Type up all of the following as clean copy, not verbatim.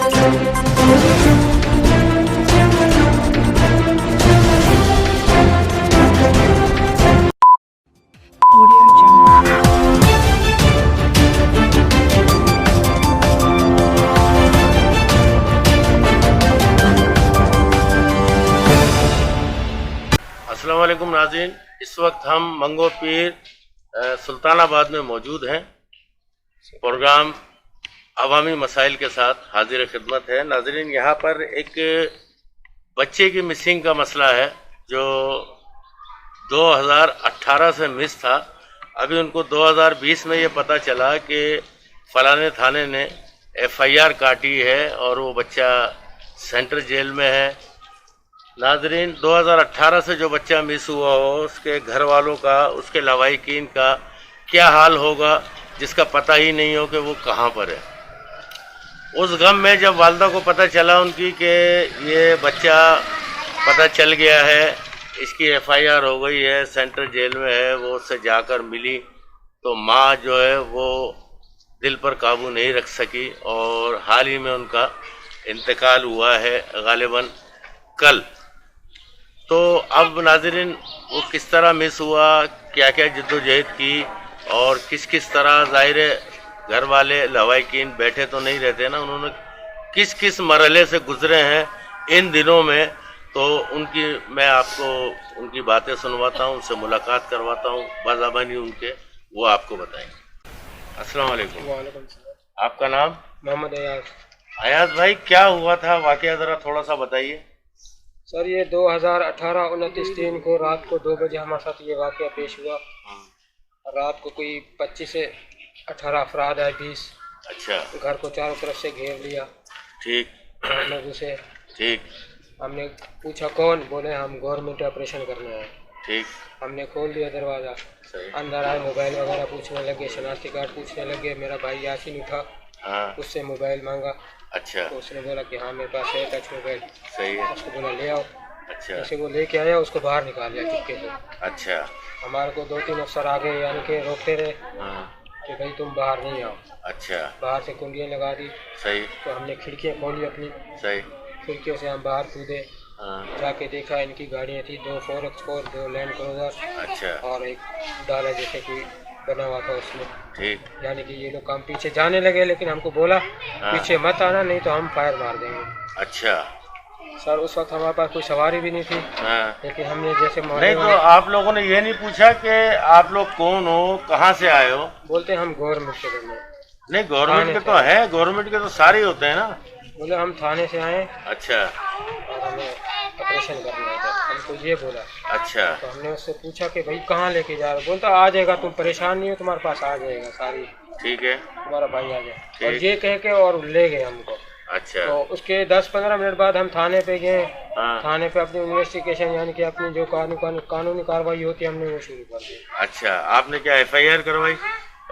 अस्सलाम वालेकुम नाज़रीन, इस वक्त हम मंगो पीर सुल्तानाबाद में मौजूद हैं। प्रोग्राम अवामी मसाइल के साथ हाजिर खिदमत है। नाज़रीन, यहाँ पर एक बच्चे की मिसिंग का मसला है जो 2018 से मिस था। अभी उनको 2020 में ये पता चला कि फलाने थाने ने FIR काटी है और वो बच्चा सेंट्रल जेल में है। नाज़रीन, 2018 से जो बच्चा मिस हुआ हो उसके घर वालों का, उसके लवाहिकीन का क्या हाल होगा जिसका पता ही नहीं हो कि वो कहाँ पर है। उस गम में जब वालदा को पता चला उनकी कि ये बच्चा पता चल गया है, इसकी FIR हो गई है, सेंट्रल जेल में है, वो उससे जाकर मिली तो माँ जो है वो दिल पर काबू नहीं रख सकी और हाल ही में उनका इंतकाल हुआ है, गालिबन कल। तो अब नाज़रीन, वो किस तरह मिस हुआ, क्या क्या जद्दोजहद की और किस किस तरह, ज़ाहिर है घर वाले लवाहिकीन बैठे तो नहीं रहते ना, उन्होंने किस किस मरहले से गुजरे हैं इन दिनों में, तो उनकी मैं आपको उनकी बातें सुनवाता हूँ, उनसे मुलाकात करवाता हूँ, बाज़ाबानी उनके वो आपको बताएंगे। अस्सलाम वालेकुम। वालेकुम सलाम। आपका नाम? मोहम्मद अयाज। अयाज भाई, क्या हुआ था वाक़या, ज़रा थोड़ा सा बताइए। सर, ये 2018 29/3 को रात को 2 बजे हमारे साथ ये वाक़या पेश हुआ। रात को कोई 25 से 18 अफराद आए, 20। अच्छा। घर को चारों तरफ से घेर लिया। ठीक। लोगों से। ठीक। हमने पूछा कौन, बोले हम गवर्नमेंट ऑपरेशन करने आए। ठीक। हमने खोल दिया दरवाज़ा। अंदर आए, मोबाइल वगैरह पूछने लगे, शनाख्ती कार्ड पूछने लगे। मेरा भाई यासीन उठा। हाँ। उससे मोबाइल मांगा। अच्छा। तो उसने बोला कि हाँ मेरे पास है टच मोबाइल। सही है। उसको बोला ले आओ। अच्छा। जैसे वो लेके आया, उसको बाहर निकाल लिया चुपके से। अच्छा। हमारे को 2-3 अफसर आ गए, यानी कि रोकते रहे। हाँ। कि भाई तुम बाहर नहीं आओ। अच्छा। बाहर से कुंडियाँ लगा दी। सही। तो हमने खिड़कियाँ खोली अपनी। सही। खिड़कियों से हम बाहर कूदे। हाँ। जाके देखा इनकी गाड़ियाँ थी, 2 4x4, 2 लैंड क्रूजर। अच्छा। और एक डाला जैसे कि बना हुआ था उसमें। ठीक। यानी कि ये लोग हम पीछे जाने लगे, लेकिन हमको बोला हाँ। पीछे मत आना, नहीं तो हम फायर मार देंगे। अच्छा। सर, उस वक्त हमारे पास कोई सवारी भी नहीं थी। हाँ। लेकिन हमने जैसे नहीं, तो आप लोगों ने ये नहीं पूछा कि आप लोग कौन हो, कहाँ से आए हो? बोलते हम गवर्नमेंट के बंदे। नहीं, गवर्नमेंट के तो है, गवर्नमेंट के तो सारे होते हैं ना। बोले हम थाने से आए। अच्छा। और हमें ऑपरेशन करना है, हमको ये बोला। अच्छा। तो हमने उससे पूछा कि भाई कहाँ लेके जा रहे हो? बोलता आ जाएगा, तुम परेशान नहीं हो, तुम्हारे पास आ जाएगा सारी। ठीक है। तुम्हारा भाई आ जाए। और ये कह के और ले गए हमको। अच्छा। तो उसके 10-15 मिनट बाद हम थाने पे गए। हाँ। थाने पे अपनी इन्वेस्टिगेशन, यानी कि अपनी जो कानूनी कार्रवाई होती है, हमने वो शुरू कर दी। अच्छा। आपने क्या FIR करवाई?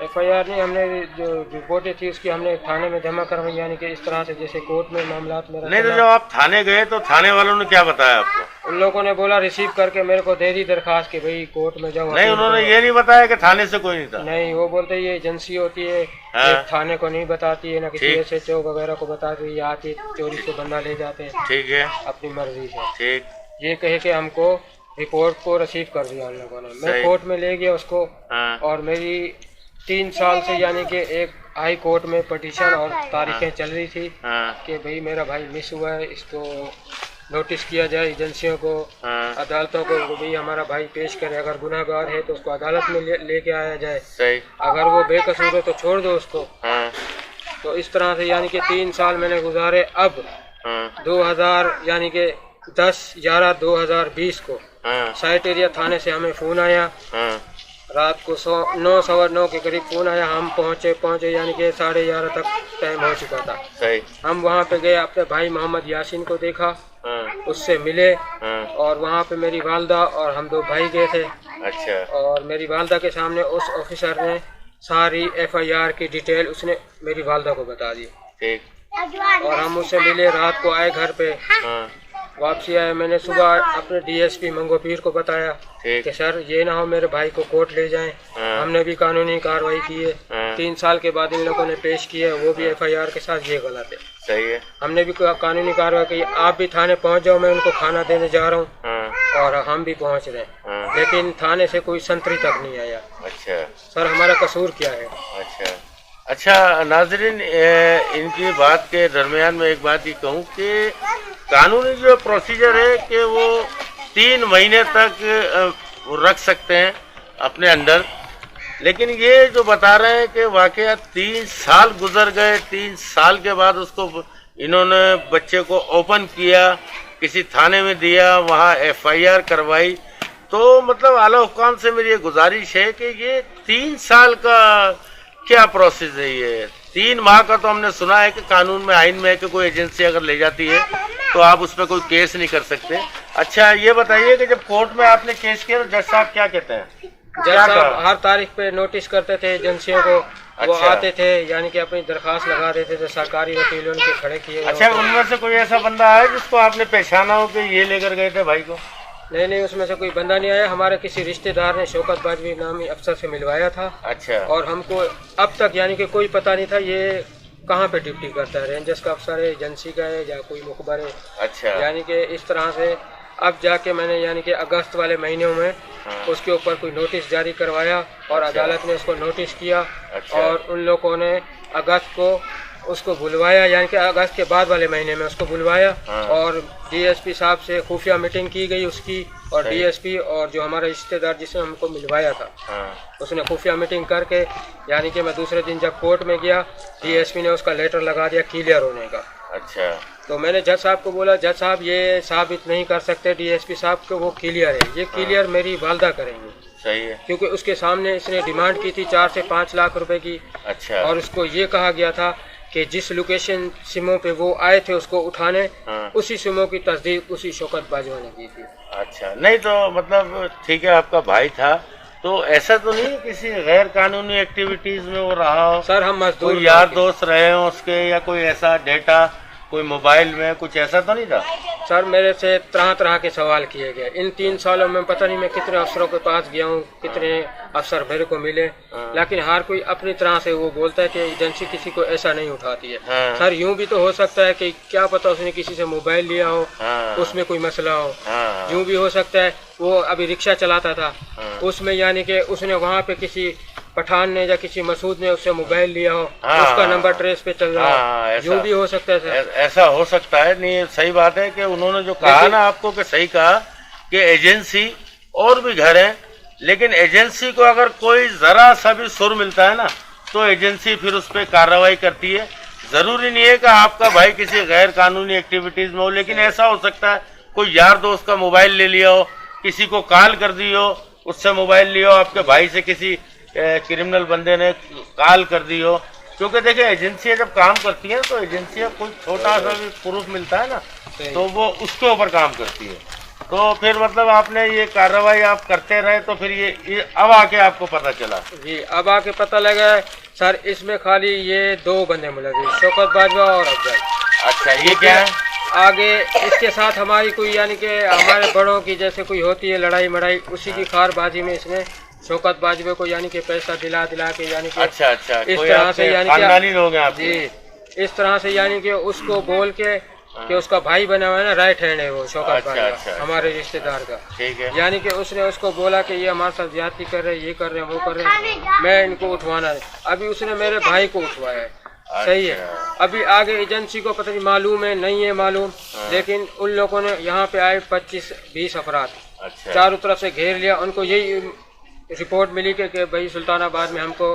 FIR नहीं, हमने जो रिपोर्टें थी उसकी हमने थाने में जमा करवाई, यानी कि इस तरह से जैसे कोर्ट में मामला मेरा। नहीं, तो जब आप थाने गए तो थाने वालों ने क्या बताया आपको? उन लोगों ने बोला रिसीव करके मेरे को दे दी दरखास्त कि भाई कोर्ट में जाओ। नहीं, उन्होंने ये नहीं बताया कि थाने से कोई नहीं था? नहीं, वो बोलते ये एजेंसी होती है। हाँ। थाने को नहीं बताती है, ना किसी SHO वगैरह को बताती है, ये आके चोरी से बंदा ले जाते हैं। ठीक है। अपनी मर्जी से। ठीक। ये कहे के हमको रिपोर्ट को रिसीव कर दिया उन लोगों ने। मैं कोर्ट में ले गया उसको। हाँ। और मेरी 3 साल से, यानी कि एक हाई कोर्ट में पटिशन और तारीखें चल रही थी कि भाई मेरा भाई मिस हुआ है, इसको नोटिस किया जाए एजेंसियों को, अदालतों को, भाई हमारा भाई पेश करे, अगर गुनाहगार है तो उसको अदालत में लेके आया जाए। सही। अगर वो बेकसूर है तो छोड़ दो उसको। तो इस तरह से यानी कि 3 साल मैंने गुजारे। अब 2000 यानी कि 10/11/2020 को साइट एरिया थाने से हमें फ़ोन आया। रात को 9-9:15 के करीब फ़ोन आया। हम पहुँचे यानी कि 11:30 तक टाइम हो चुका था। सही। हम वहाँ पे गए, अपने भाई मोहम्मद यासीन को देखा। उससे मिले। और वहाँ पे मेरी वालदा और हम 2 भाई गए थे। अच्छा। और मेरी वालदा के सामने उस ऑफिसर ने सारी FIR की डिटेल उसने मेरी वालदा को बता दी। ठीक। और हम उससे मिले, रात को आए घर पे। वापसी आया, मैंने सुबह अपने डीएसपी मंगोपीर को बताया कि सर ये ना हो मेरे भाई को कोर्ट ले जाएं। हमने भी कानूनी कार्रवाई की है। 3 साल के बाद इन लोगों ने पेश किया है, वो भी एफआईआर के साथ, ये गलत है। सही है। हमने भी कानूनी कार्रवाई की। आप भी थाने पहुंच जाओ, मैं उनको खाना देने जा रहा हूँ और हम भी पहुंच रहे हैं, लेकिन थाने से कोई संतरी तक नहीं आया। अच्छा सर, हमारा कसूर क्या है? अच्छा नाज़रीन, इनकी बात के दरमियान में एक बात ही कहूँ कि कानूनी जो प्रोसीजर है कि वो 3 महीने तक रख सकते हैं अपने अंदर, लेकिन ये जो बता रहे हैं कि वाकया 3 साल गुजर गए, 3 साल के बाद उसको इन्होंने बच्चे को ओपन किया, किसी थाने में दिया, वहाँ एफआईआर करवाई। तो मतलब आला हुकाम से मेरी ये गुजारिश है कि ये 3 साल का क्या प्रोसेस है? ये 3 माह का तो हमने सुना है कि कानून में, आइन में है कि कोई एजेंसी अगर ले जाती है तो आप उस पर कोई केस नहीं कर सकते। अच्छा ये बताइए कि जब कोर्ट में आपने केस किया तो जज साहब क्या कहते हैं? जज साहब हर तारीख पे नोटिस करते थे एजेंसियों को। वो आते थे, यानी कि अपनी दरखास्त लगा देते थे, सरकारी वकील उनके खड़े किए। अच्छा, उनमें से कोई ऐसा बंदा है जिसको आपने पहचाना हो कि ये लेकर गए थे भाई को? नहीं, उसमें से कोई बंदा नहीं आया। हमारे किसी रिश्तेदार ने शौकत बाजवी नामी अफसर से मिलवाया था। अच्छा। और हमको अब तक यानी कि कोई पता नहीं था ये कहाँ पे ड्यूटी करता है, रेंजर्स का अफसर है, एजेंसी का है या कोई मुखबर है। अच्छा। यानी कि इस तरह से अब जाके मैंने यानी कि अगस्त वाले महीनों में उसके ऊपर कोई नोटिस जारी करवाया और अदालत ने उसको नोटिस किया। और उन लोगों ने अगस्त को उसको बुलवाया, यानी कि अगस्त के बाद वाले महीने में उसको बुलवाया। और डीएसपी साहब से खुफिया मीटिंग की गई उसकी, और डीएसपी और जो हमारा रिश्तेदार जिसने हमको मिलवाया था उसने खुफिया मीटिंग करके, यानी कि मैं दूसरे दिन जब कोर्ट में गया, डीएसपी ने उसका लेटर लगा दिया क्लियर होने का। अच्छा। तो मैंने जज साहब को बोला, जज साहब ये साबित नहीं कर सकते डीएसपी साहब को वो क्लियर है, ये क्लियर मेरी वालदा करेंगे। सही है। क्योंकि उसके सामने इसने डिमांड की थी 4 से 5 लाख रुपए की। अच्छा। और उसको ये कहा गया था कि जिस लोकेशन सिमों पे वो आए थे उसको उठाने, उसी सिमों की तस्दीक उसी शौकत बाजवा ने की थी। अच्छा, नहीं तो मतलब ठीक है, आपका भाई था तो ऐसा तो नहीं किसी गैर कानूनी एक्टिविटीज में वो रहा हो? सर हम मजदूर, कोई यार दोस्त रहे हो उसके, या कोई ऐसा डेटा कोई मोबाइल में कुछ ऐसा तो नहीं था? सर मेरे से तरह तरह के सवाल किए गए इन 3 सालों में। पता नहीं मैं कितने अफसरों के पास गया हूँ, कितने अफसर मेरे को मिले, लेकिन हर कोई अपनी तरह से वो बोलता है कि एजेंसी किसी को ऐसा नहीं उठाती है। सर यूँ भी तो हो सकता है कि क्या पता उसने किसी से मोबाइल लिया हो, उसमें कोई मसला हो। यूँ भी हो सकता है वो अभी रिक्शा चलाता था, उसमें यानी कि उसने वहाँ पे किसी पठान ने या किसी मसूद ने उससे मोबाइल लिया हो, उसका नंबर ट्रेस पे चल रहा हो। यूँ भी हो सकता है सर। ऐसा हो सकता है। नहीं, सही बात है कि उन्होंने जो कहा ना आपको कि सही कहा कि एजेंसी और भी घर है, लेकिन एजेंसी को अगर कोई जरा सा भी सुर मिलता है ना तो एजेंसी फिर उस पर कार्रवाई करती है। जरूरी नहीं है कि आपका भाई किसी गैर कानूनी एक्टिविटीज में हो, लेकिन ऐसा हो सकता है कोई यार दोस्त का मोबाइल ले लिया हो, किसी को कॉल कर दी हो, उससे मोबाइल लिया हो, आपके भाई से किसी क्रिमिनल बंदे ने कॉल कर दी हो। क्योंकि देखिए एजेंसियां जब काम करती हैं तो एजेंसियां कोई छोटा सा भी प्रूफ मिलता है ना तो वो उसके ऊपर काम करती है। तो फिर मतलब आपने ये कार्रवाई आप करते रहे तो फिर ये अब आके आपको पता चला? जी, अब आके पता लगा सर इसमें खाली ये 2 बंदे मुलजिम, शौकत बाजवा और अफजल। अच्छा, ये क्या है? आगे इसके साथ हमारी कोई यानी कि हमारे बड़ों की जैसे कोई होती है लड़ाई मड़ाई, उसी की खारबाजी में इसने शौकत बाजवे को यानी कि पैसा दिला के यानी कि अच्छा इस तरह से यानी कि लोग हैं आप जी, इस तरह से यानी कि उसको बोल के कि उसका भाई बना हुआ है ना, राइट हैंड है वो शौकत बाजवा हमारे रिश्तेदार का। ठीक है। यानी कि उसने उसको बोला कि ये हमारे साथ ज्यादती कर रहे, ये कर रहे, वो कर रहे, मैं इनको उठवाना है। अभी उसने मेरे भाई को उठवाया है। सही है। अभी आगे एजेंसी को पता नहीं मालूम है नहीं है मालूम, लेकिन उन लोगों ने यहाँ पे आए 25-20 अफराद चारों तरफ से घेर लिया। उनको यही रिपोर्ट मिली कि भाई सुल्तानाबाद में हमको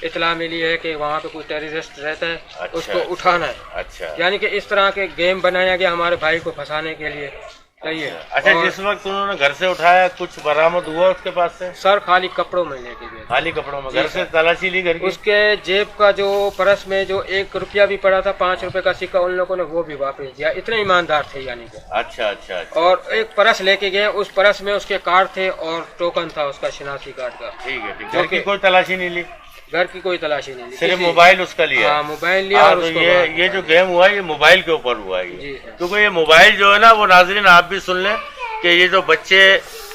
इतला मिली है कि वहाँ पे कोई टेररिस्ट रहता है, उसको उठाना है। अच्छा। यानी कि इस तरह के गेम बनाया गया हमारे भाई को फंसाने के लिए। सही है। अच्छा, जिस वक्त उन्होंने घर से उठाया कुछ बरामद हुआ उसके पास से? सर खाली कपड़ों में लेके गए। खाली कपड़ों में? घर से तलाशी ली घर की? उसके जेब का जो पर्स में जो 1 रुपया भी पड़ा था, 5 रुपए का सिक्का, उन लोगों ने वो भी वापस दिया। इतने ईमानदार थे यानी कि। अच्छा। और एक पर्स लेके गए, उस पर्स में उसके कार्ड थे और टोकन था उसका शिनाख्ती कार्ड का। ठीक है। घर की कोई तलाशी नहीं ली? घर की कोई तलाशी नहीं ली, सिर्फ मोबाइल उसका लिया। हाँ, मोबाइल लिया। और तो ये जो गेम हुआ ये मोबाइल के ऊपर हुआ है, क्योंकि ये मोबाइल जो है ना वो नाजरीन आप भी सुन लें कि ये जो बच्चे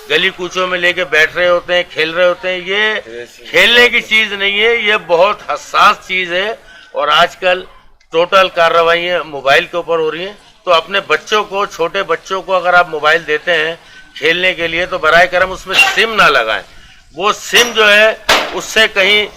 गली कूचों में लेके बैठ रहे होते हैं, खेल रहे होते हैं, ये खेलने की चीज नहीं है, ये बहुत हसास चीज है। और आजकल टोटल कार्रवाइयाँ मोबाइल के ऊपर हो रही हैं। तो अपने बच्चों को, छोटे बच्चों को अगर आप मोबाइल देते हैं खेलने के लिए तो बराए करम उसमें सिम ना लगाएं। वो सिम जो है उससे कहीं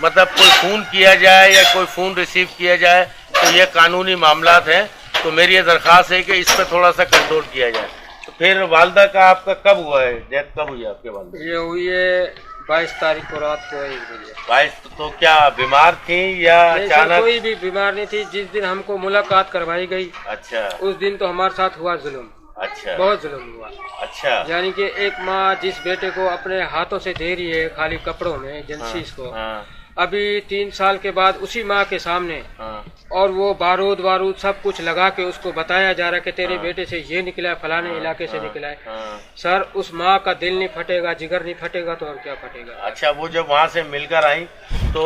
मतलब कोई फ़ोन किया जाए या कोई फ़ोन रिसीव किया जाए तो ये कानूनी मामलात हैं। तो मेरी ये दरख्वास्त है कि इस पर थोड़ा सा कंट्रोल किया जाए। तो फिर वालदा का आपका कब हुआ है, डेथ कब हुई आपके वालदा? ये हुई है 22 तारीख को रात को 1 बजे। 22? तो क्या बीमार थी या अचानक? कोई भी बीमार नहीं थी। जिस दिन हमको मुलाकात करवाई गई, अच्छा, उस दिन तो हमारे साथ हुआ जुल्म। अच्छा, बहुत जुल्म हुआ। अच्छा, यानी कि एक माँ जिस बेटे को अपने हाथों से दे रही है खाली कपड़ों में एजेंसीज को, अभी 3 साल के बाद उसी माँ के सामने, और वो बारूद सब कुछ लगा के उसको बताया जा रहा है कि तेरे बेटे से ये निकला है, फलाने इलाके से निकला है। सर उस माँ का दिल नहीं फटेगा, जिगर नहीं फटेगा तो और क्या फटेगा। अच्छा, वो जब वहाँ से मिलकर आई तो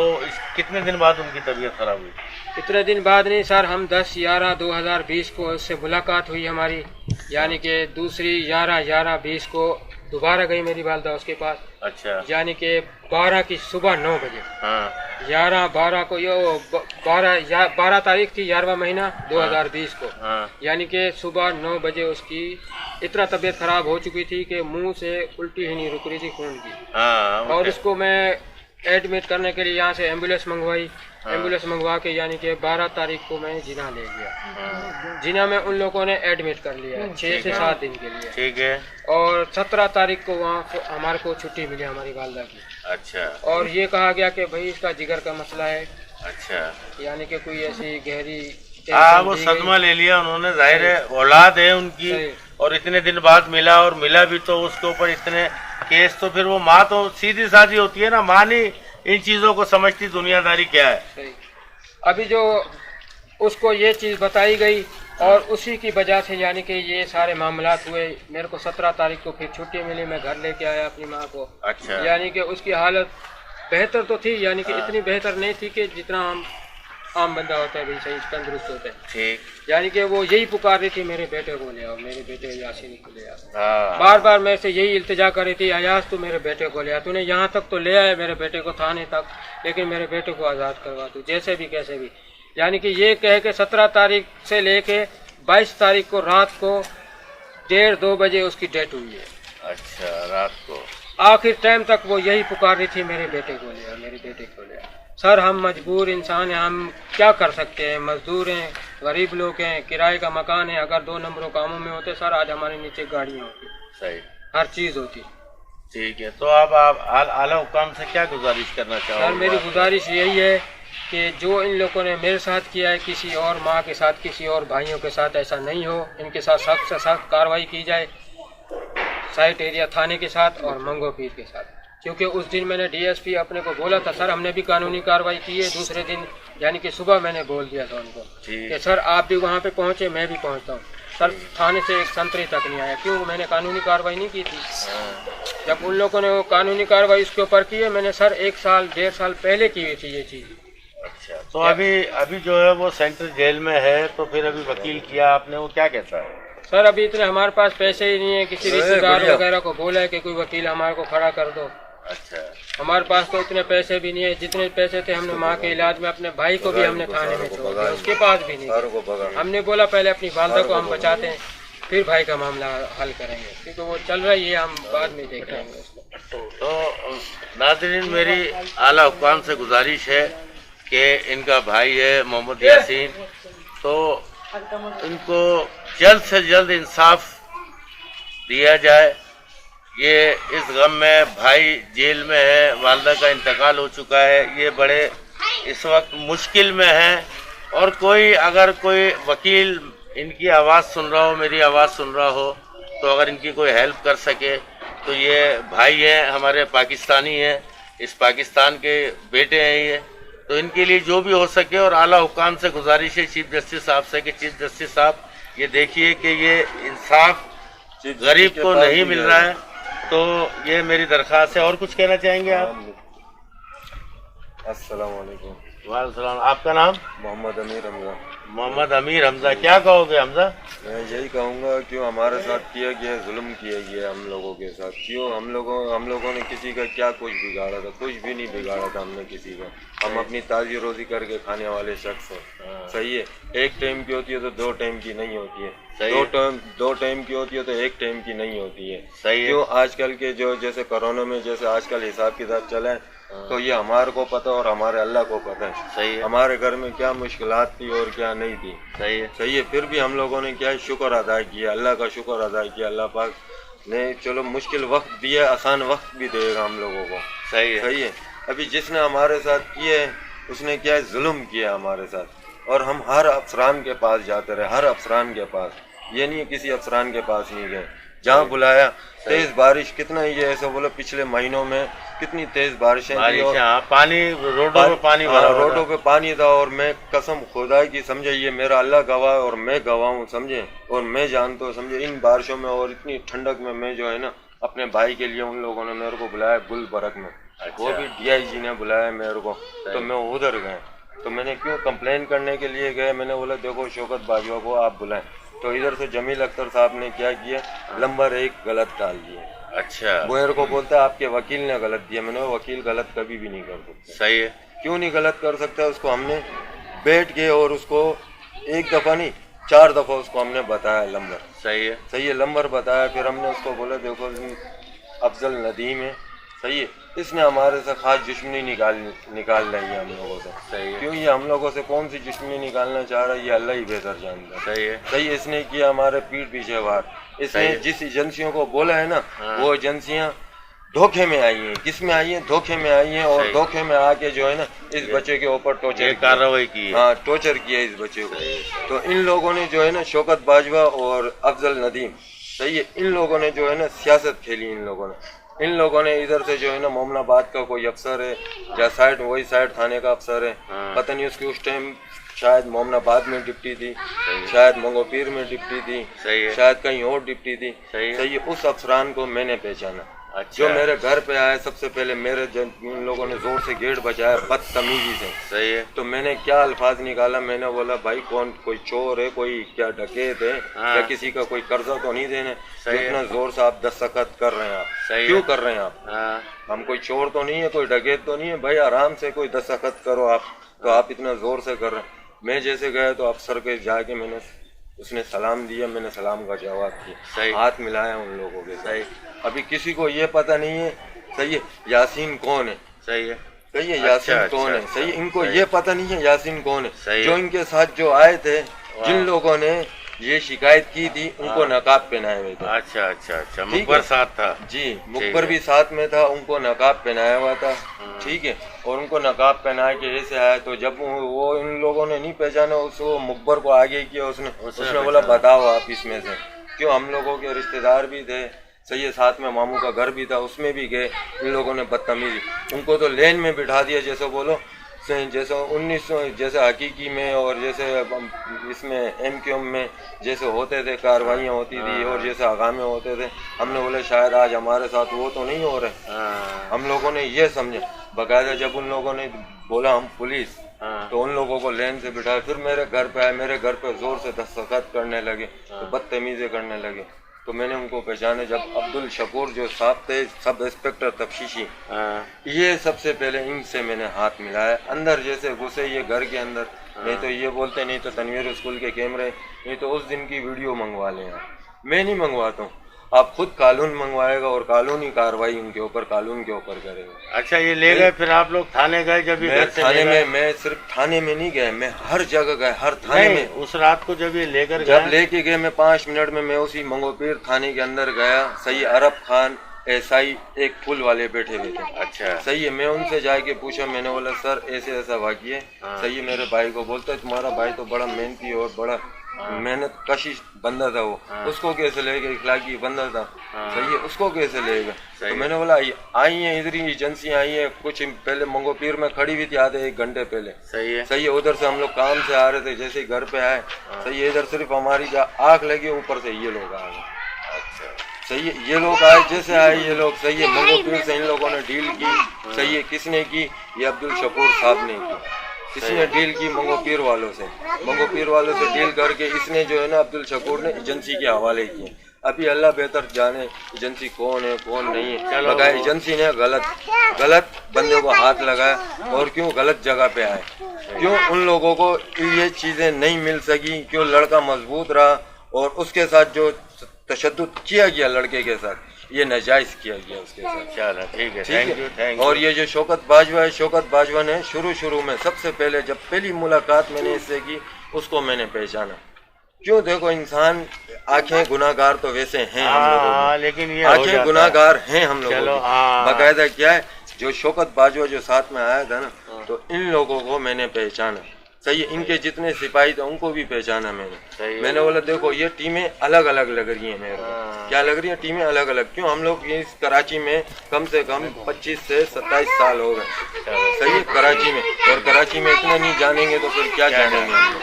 कितने दिन बाद उनकी तबीयत खराब हुई? इतने दिन बाद नहीं सर, हम 10/11/2020 को उससे मुलाकात हुई हमारी, यानी कि दूसरी 11/11/20 को दोबारा गई मेरी वालदा उसके पास। अच्छा, यानी कि 12 की सुबह 9 बजे। हाँ। 11/12 को, ये 12 तारीख थी 11वां महीना 2020 को। हाँ। यानी कि सुबह 9 बजे उसकी इतना तबीयत खराब हो चुकी थी कि मुंह से उल्टी ही नहीं रुक रही थी खून की। हाँ, और उसको मैं एडमिट करने के लिए यहाँ से एम्बुलेंस मंगवाई। हाँ। एम्बुलेंस मंगवा के यानी कि 12 तारीख को मैं जिना ले गया। हाँ। जिना में उन लोगों ने एडमिट कर लिया 6 से 7 दिन के लिए। ठीक है। और 17 तारीख को वहाँ हमारे को छुट्टी मिली हमारी वालदा की। अच्छा। और ये कहा गया कि भाई इसका जिगर का मसला है। अच्छा, यानी कि कोई ऐसी गहरी, हाँ, वो सदमा ले लिया उन्होंने, जाहिर है औलाद है उनकी, और इतने दिन बाद मिला, और मिला भी तो उसके ऊपर इतने केस, तो फिर वो माँ तो सीधी साधी होती है ना, माँ नहीं इन चीजों को समझती दुनियादारी क्या है। अभी जो उसको ये चीज बताई गई और उसी की वजह से यानी कि ये सारे मामलात हुए। मेरे को 17 तारीख को फिर छुट्टी मिली, मैं घर लेके आया अपनी माँ को। अच्छा। यानी कि उसकी हालत बेहतर तो थी, यानी कि इतनी बेहतर नहीं थी कि जितना हम आम बंदा होता है भाई सही तंदुरुस्त होता है। ठीक। यानी कि वो यही पुकार रही थी मेरे बेटे को ले आओ, मेरे बेटे यासीन को ले आओ। बार बार मेरे से यही इल्तिजा कर रही थी, अयाज तू मेरे बेटे को ले आ, तूने यहाँ तक तो ले आया मेरे बेटे को थाने तक, लेकिन मेरे बेटे को आज़ाद करवा तू जैसे भी कैसे भी। यानी कि ये कह के 17 तारीख से लेके 22 तारीख को रात को 1:30-2 बजे उसकी डेथ हुई है। अच्छा, रात को आखिर टाइम तक वो यही पुकार रही थी मेरे बेटे को ले आ, मेरे बेटे को ले आ। सर हम मजबूर इंसान हैं, हम क्या कर सकते हैं, मजदूर हैं, गरीब लोग हैं, किराए का मकान है। अगर 2 नंबरों कामों में होते सर आज हमारे नीचे गाड़ियाँ होती, सही हर चीज़ होती। ठीक है, तो अब आप आला हुकाम से क्या गुजारिश करना चाहोगे? सर मेरी गुजारिश यही है कि जो इन लोगों ने मेरे साथ किया है, किसी और माँ के साथ, किसी और भाइयों के साथ ऐसा नहीं हो। इनके साथ सख्त से सख्त कार्रवाई की जाए, साइट एरिया थाने के साथ और मंगो पीर के साथ। क्योंकि उस दिन मैंने डीएसपी अपने को बोला था सर हमने भी कानूनी कार्रवाई की है। दूसरे दिन यानी कि सुबह मैंने बोल दिया था उनको कि सर आप भी वहाँ पे पहुँचे, मैं भी पहुँचता हूँ। सर थाने से एक संतरी तक नहीं आया, क्यों? मैंने कानूनी कार्रवाई नहीं की थी। जब उन लोगों ने वो कानूनी कार्रवाई उसके ऊपर की है, मैंने सर 1 साल 1.5 साल पहले की हुई थी ये चीज़। अच्छा, तो अभी जो है वो सेंट्रल जेल में है, तो फिर अभी वकील किया आपने, वो क्या कहता है? सर अभी इतने हमारे पास पैसे ही नहीं है, किसी रिश्तेदार वगैरह को बोला है कि कोई वकील हमारे को खड़ा कर दो। अच्छा, हमारे पास तो इतने पैसे भी नहीं है। जितने पैसे थे हमने माँ के इलाज में, अपने भाई को भी हमने थाने में छोड़ दिया, उसके पास भी नहीं। हमने बोला पहले अपनी वालदा को हम बचाते हैं, फिर भाई का मामला हल करेंगे, क्योंकि वो चल रहा है, ये हम बाद में देखेंगे उसको। तो नाज़रीन मेरी आला हुक्काम से गुजारिश है कि इनका भाई है मोहम्मद यासीन, तो इनको जल्द से जल्द इंसाफ दिया जाए। ये इस गम में भाई जेल में है, वालदा का इंतकाल हो चुका है, ये बड़े इस वक्त मुश्किल में हैं। और अगर कोई वकील इनकी आवाज़ सुन रहा हो, मेरी आवाज़ सुन रहा हो, तो अगर इनकी कोई हेल्प कर सके तो ये भाई हैं हमारे, पाकिस्तानी हैं, इस पाकिस्तान के बेटे हैं ये, तो इनके लिए जो भी हो सके। और आला हुक्काम से गुजारिश है चीफ जस्टिस साहब से कि चीफ जस्टिस साहब ये देखिए कि ये इंसाफ गरीब को नहीं मिल रहा है, तो ये मेरी दरख्वास्त है। और कुछ कहना चाहेंगे आप? अस्सलाम वालेकुम। वालेकुम सलाम। आपका नाम? मोहम्मद अमीर हमजा। मोहम्मद अमीर हमजा। क्या कहोगे हमजा? मैं यही कहूँगा क्यों हमारे साथ किया गया जुल्म किया गया हम लोगों के साथ, क्यों हम लोगों ने किसी का क्या कुछ बिगाड़ा था? कुछ भी नहीं बिगाड़ा था हमने किसी का। हम अपनी ताज़ी रोज़ी करके खाने वाले शख्स हैं। सही है, एक टाइम की होती है तो 2 टाइम की नहीं होती है, दो टाइम की होती है तो 1 टाइम की नहीं होती है। सही है। क्यों आजकल के जो जैसे कोरोना में जैसे आजकल हिसाब किताब चला है तो ये हमारे को पता और हमारे अल्लाह को पता है। सही है। हमारे घर में क्या मुश्किलात थी और क्या नहीं थी। सही है। सही है, फिर भी हम लोगों ने क्या शुक्र अदा किया, अल्लाह का शुक्र अदा किया। अल्लाह पाक ने चलो मुश्किल वक्त दिया, आसान वक्त भी देगा हम लोगों को। सही है। सही है। अभी जिसने हमारे साथ किए उसने क्या जुल्म किया हमारे साथ, और हम हर अफसरान के पास जाते रहे, हर अफसरान के पास, ये नहीं किसी अफसरान के पास नहीं गए। जहाँ बुलाया तेज बारिश, कितना ये ऐसा बोला पिछले महीनों में कितनी तेज बारिशें थी और पानी रोडों पे पानी भरा, रोडों पे पानी था। और मैं कसम खुदा की समझे, ये मेरा अल्लाह गवाह और मैं गवाह हूँ समझे, और मैं जानता हूँ समझे, इन बारिशों में और इतनी ठंडक में मैं जो है ना अपने भाई के लिए उन लोगों ने मेरे को बुलाया गुलबर्ग में। वो भी DIG ने बुलाया मेरे को, तो मैं उधर गए। तो मैंने क्यों कंप्लेन करने के लिए गए, मैंने बोला देखो शौकत बाजवा को आप बुलाएं। तो इधर से जमील अख्तर साहब ने क्या किया, नंबर 1 गलत डाल दिए। अच्छा। वो मेरे को बोलता है आपके वकील ने गलत दिया। मैंने वकील गलत कभी भी नहीं कर सकता। सही है। क्यों नहीं गलत कर सकता? उसको हमने बैठ के और उसको 1 दफ़ा नहीं 4 दफ़ा उसको हमने बताया नंबर। सही है। सही है, नंबर बताया। फिर हमने उसको बोला देखो अफजल नदीम है, सही है, इसने हमारे से खास दुश्मनी निकाल रही है हम लोगों से। सही है। क्यों ये हम लोगों से कौन सी दुश्मनी निकालना चाह रहा है ये अल्लाह ही बेहतर जानता है। सही है। सही है, इसने किया हमारे पीठ पीछे वार। इसने जिस एजेंसियों को बोला है ना, वो एजेंसियां धोखे में आई हैं। किस में आई हैं? धोखे में आई हैं। और धोखे में आके जो है ना इस बच्चे के ऊपर टॉर्चर कार्रवाई की। हाँ, टॉर्चर किया इस बच्चे को। तो इन लोगों ने जो है ना शौकत बाजवा और अफजल नदीम, सही है, इन लोगों ने जो है ना सियासत खेली। इन लोगों ने इधर से जो है ना मोमनाबाद का कोई अफसर है या साइड वही साइड थाने का अफसर है, पता नहीं उसकी उस टाइम शायद मोमनाबाद में डिप्टी थी, शायद मंगोपीर में डिप्टी थी, शायद कहीं और डिप्टी थी। सही है, उस अफसरान को मैंने पहचाना। अच्छा। जो मेरे घर पे आए सबसे पहले मेरे इन लोगों ने जोर से गेट बजाया बदतमीजी से। सही है। तो मैंने क्या अल्फाज निकाला, मैंने बोला भाई कौन कोई चोर है, कोई क्या डकैत है या किसी का कोई कर्जा तो नहीं देने, इतना जोर से आप दस्तखत कर रहे हैं? आप क्यों कर रहे हैं? आप हम कोई चोर तो नहीं है, कोई डकैत तो नहीं है भाई, आराम से कोई दस्तखत करो आप, तो आप इतना जोर से कर रहे हैं। मैं जैसे गया तो अफसर के जाके मैंने उसने सलाम दिया, मैंने सलाम का जवाब किया, हाथ मिलाया उन लोगों के साथ। अभी किसी को ये पता नहीं है, सही है, यासीन कौन है? सही है, सही है, यासीन कौन है? सही है, इनको ये पता नहीं है यासीन कौन है। जो इनके साथ जो आए थे, जिन लोगों ने ये शिकायत की थी, उनको नकाब पहनाए हुए थे। अच्छा अच्छा अच्छा, मुखबर साथ था जी, मुखबर भी साथ में था, उनको नकाब पहनाया हुआ था। ठीक है, और उनको नकाब पहना के ऐसे आया। तो जब वो इन लोगों ने नहीं पहचाना उसको, मुखबर को आगे किया, उसने बोला बताओ आप इसमें से क्यों? हम लोगों के रिश्तेदार भी थे, सही है, साथ में मामू का घर भी था, उसमें भी गए। इन लोगों ने बदतमीजी, उनको तो लेन में बिठा दिया, जैसे बोलो जैसे 1900 जैसे हकीकी में और जैसे इसमें MQM में जैसे होते थे, कार्रवाइयाँ होती थी और जैसे आगामे होते थे। हमने बोले शायद आज हमारे साथ वो तो नहीं हो रहे। हम लोगों ने ये समझे बाकायदा। जब उन लोगों ने बोला हम पुलिस, तो उन लोगों को लेन से बिठाया। फिर मेरे घर पे आए, मेरे घर पे जोर से दस्तखत करने लगे, तो बदतमीजी करने लगे। तो मैंने उनको पहचाने, जब अब्दुल शकूर जो साहब थे, सब इंस्पेक्टर तफ्तीशी, ये सबसे पहले इनसे मैंने हाथ मिलाया। अंदर जैसे घुसे ये घर के अंदर, नहीं तो ये बोलते नहीं तो तनवीर स्कूल के कैमरे, नहीं तो उस दिन की वीडियो मंगवा लें आप। मैं नहीं मंगवाता हूँ, आप खुद कानून मंगवाएगा और कानूनी कार्रवाई उनके ऊपर, कानून के ऊपर करेगा। अच्छा, ये ले गए फिर आप लोग थाने गए? जब मैं थाने में, मैं सिर्फ थाने में नहीं गया, मैं हर जगह गया, हर थाने में। उस रात को जब ये लेकर जब लेके गए, मैं 5 मिनट में मैं उसी मंगोपीर थाने के अंदर गया। सही, अरब खान SI एक फूल वाले बैठे हुए थे। अच्छा, सही है, मैं उनसे जाके पूछा, मैंने बोला सर ऐसे ऐसा वाक़िया है। सही है, मेरे भाई को बोलता है तुम्हारा भाई तो बड़ा मेहनती और बड़ा मेहनत कशिश बंदा था, वो उसको कैसे लेगा? इखलाकी बंदा था। सही है, उसको कैसे लेगा? तो मैंने बोला आई है इधर ही एजेंसियाँ आई है, कुछ पहले मंगोपीर में खड़ी हुई थी आधे 1 घंटे पहले। सही है, सही है, उधर से हम लोग काम से आ रहे थे, जैसे ही घर पे आए, सही है, इधर सिर्फ हमारी आँख लगी, ऊपर से ये लोग आ गए। अच्छा, सही है। ये लोग आए जैसे आए ये लोग, सही है, मंगो पीर से इन लोगों ने डील की, सही है। किसने की? ये अब्दुल शकूर साहब ने की। इसने डील की मंगो पीर वालों से, मंगो पीर वालों से डील करके इसने जो है ना अब्दुल शकूर ने एजेंसी के हवाले किए। अभी अल्लाह बेहतर जाने एजेंसी कौन है कौन नहीं है। लगाया एजेंसी ने गलत बंदे को हाथ लगाया, और क्यों गलत जगह पे आए, क्यों उन लोगों को ये चीज़ें नहीं मिल सकी, क्यों लड़का मजबूत रहा, और उसके साथ जो तशद्दुद किया गया लड़के के साथ, ये नाजायज़ किया गया उसके साथ। चलो ठीक है, थैंक यू। और ये जो शौकत बाजवा है, शौकत बाजवा ने शुरू में सबसे पहले जब पहली मुलाकात मैंने इससे की, उसको मैंने पहचाना। क्यों? देखो इंसान, आंखें गुनाहगार तो वैसे हैं हम लोगों, लेकिन ये आंखें गुनाहगार हैं हम लोगों। बाकायदा क्या है, जो शौकत बाजवा जो साथ में आया था ना, तो इन लोगों को मैंने पहचाना, सही है। इनके जितने सिपाही थे उनको भी पहचाना मैंने बोला देखो ये टीमें अलग अलग लग रही हैं मेरे को। क्या लग रही हैं? टीमें अलग अलग। क्यों? हम लोग इस कराची में कम से कम 25 से 27 साल हो गए, सही है, कराची में। और कराची में इतना नहीं जानेंगे तो फिर क्या जानेंगे हम लोग।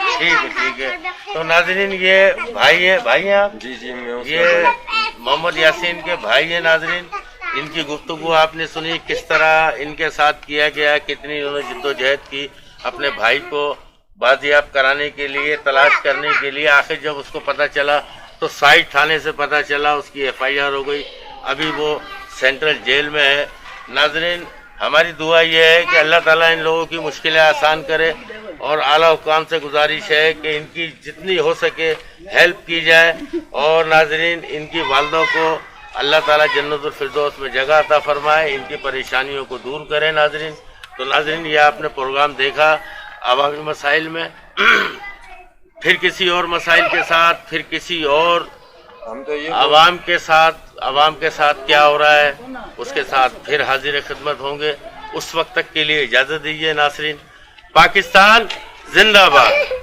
ठीक है। तो नाजरीन, ये भाई हैं आप? जी मैं ये मोहम्मद यासीन के भाई हैं नाजरीन। इनकी गुफ्तगू आपने सुनी, किस तरह इनके साथ किया गया, कितनी इन्होंने जिद्दोजहद की अपने भाई को बाजियाब कराने के लिए, तलाश करने के लिए। आखिर जब उसको पता चला तो साइड थाने से पता चला, उसकी FIR हो गई। अभी वो सेंट्रल जेल में है। नाजरीन, हमारी दुआ ये है कि अल्लाह ताला इन लोगों की मुश्किलें आसान करे, और आला हुकाम से गुजारिश है कि इनकी जितनी हो सके हेल्प की जाए, और नाजरीन इनकी वालदों को अल्लाह ताला जन्नतुल फिरदौस में जगह अता फरमाए, इनकी परेशानियों को दूर करे। नाजरीन, तो नाजरीन ये आपने प्रोग्राम देखा आवामी मसाइल में। फिर किसी और मसाइल के साथ, फिर किसी और हम तो ये आवाम के साथ क्या हो रहा है उसके साथ फिर हाजिर खिदमत होंगे। उस वक्त तक के लिए इजाज़त दीजिए नासरीन। पाकिस्तान जिंदाबाद।